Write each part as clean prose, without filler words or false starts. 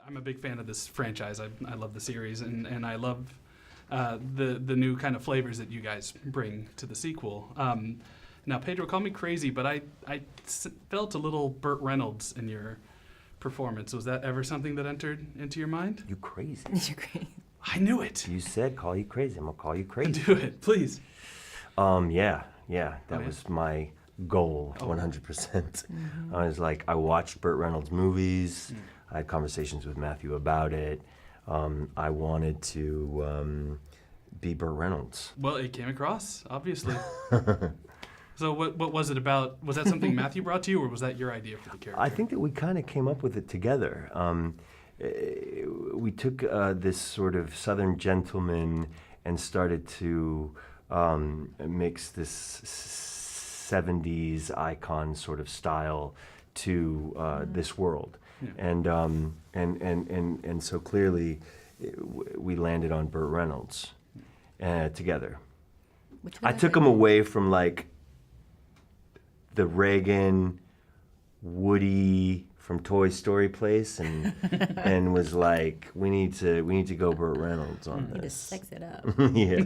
I'm a big fan of this franchise. I love the series, and I love the new kind of flavors that you guys bring to the sequel. Now, Pedro, call me crazy, but I felt a little Burt Reynolds in your performance. Was that ever something that entered into your mind? You crazy. You're great. I knew it. You said call you crazy. I'm going to call you crazy. Do it, please. Yeah. That Okay. was my goal, 100%. I was like, I watched Burt Reynolds movies. I had conversations with Matthew about it. I wanted to be Burt Reynolds. Well, it came across, obviously. So what was it about? Was that something Matthew brought to you, or was that your idea for the character? I think that we kind of came up with it together. We took this sort of Southern gentleman and started to mix this 70s icon sort of style to this world. Yeah. And so clearly we landed on Burt Reynolds together. I took him away from like the Reagan, Woody from Toy Story place, and was like, we need to go Burt Reynolds on this. Just sex it up. Yeah.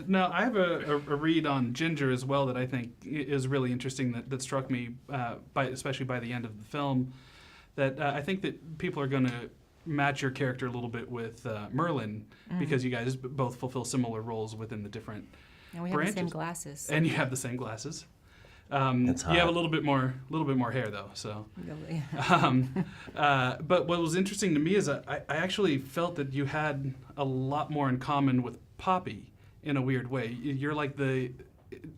Now, I have a read on Ginger as well that I think is really interesting that struck me, especially by the end of the film, that I think that people are going to match your character a little bit with Merlin because you guys both fulfill similar roles within the different And we have branches. the same glasses. And you have the same glasses. That's hot. You have a little bit more hair though. So, but what was interesting to me is I actually felt that you had a lot more in common with Poppy in a weird way. You're like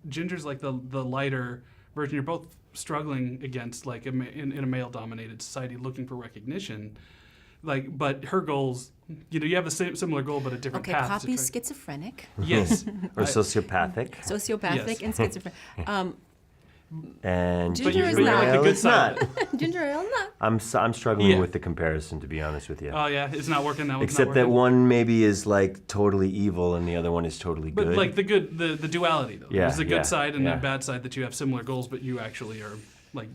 Ginger's like the lighter version. You're both struggling against like in a male-dominated society, looking for recognition. Like, but her goals, you have the same similar goal, but a different path. Okay, Poppy's schizophrenic. Yes. Or sociopathic. Sociopathic and schizophrenic. And Ginger is you're not. like the good side. Ginger is not. I'm struggling Yeah. with the comparison, to be honest with you. Oh yeah, it's not working. That one's Except not that working. one maybe is like totally evil and the other one is totally But good. like the duality though. Yeah, There's the good yeah, side and yeah. the bad side that you have similar goals, but you actually are like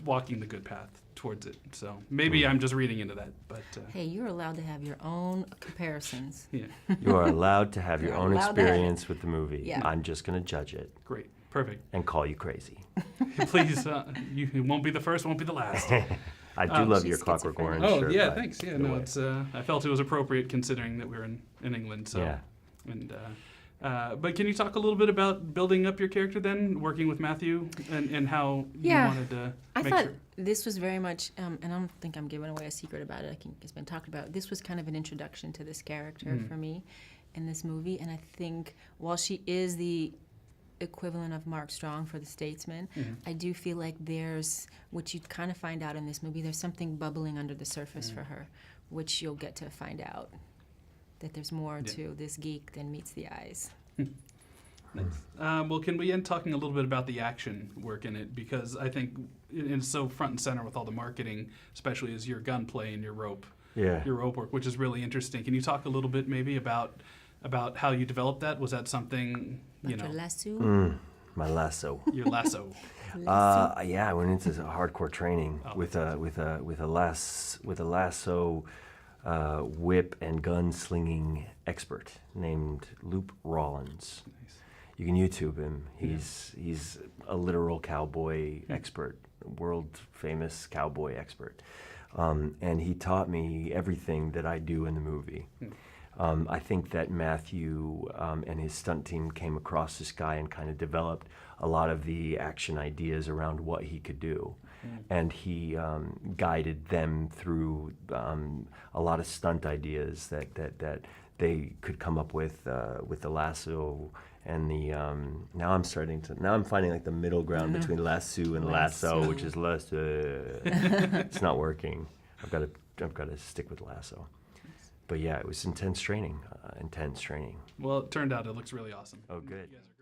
walking the good path towards it. So maybe I'm just reading into that, but Hey, you're allowed to have your own comparisons. yeah, You are allowed to have your You're own allowed to have it. experience with the movie. Yeah. I'm just going to judge it great, perfect. and call you crazy. Please, you won't be the first, won't be the last. I do love your She's Clockwork schizophrenic. Orange Oh shirt. yeah, by thanks. Yeah, the no, way. it's. I felt it was appropriate considering that we're in England. So, Yeah. and but can you talk a little bit about building up your character then, working with Matthew, and how you wanted to I make thought sure. this was very much, and I don't think I'm giving away a secret about it. I think it's been talked about. This was kind of an introduction to this character for me in this movie, and I think while she is the equivalent of Mark Strong for the Statesman, I do feel like there's, which you kind of find out in this movie, there's something bubbling under the surface for her, which you'll get to find out, that there's more to this geek than meets the eyes. Nice. Well, can we end talking a little bit about the action work in it? Because I think it's so front and center with all the marketing, especially as your gunplay and your rope work, which is really interesting. Can you talk a little bit maybe about how you developed that? Was that something, Your lasso? My lasso. your lasso? Yeah, I went into hardcore training with a lasso whip and gun slinging expert named Loop Rollins. Nice. You can YouTube him. He's a literal cowboy expert, world famous cowboy expert, and he taught me everything that I do in the movie. I think that Matthew and his stunt team came across this guy and kind of developed a lot of the action ideas around what he could do. And he guided them through a lot of stunt ideas that they could come up with the lasso and the now I'm finding like the middle ground between lasso and lasso, which is lasso. It's not working. I've got to stick with lasso. But yeah, it was intense training. Well, it turned out it looks really awesome. Oh, good. You guys are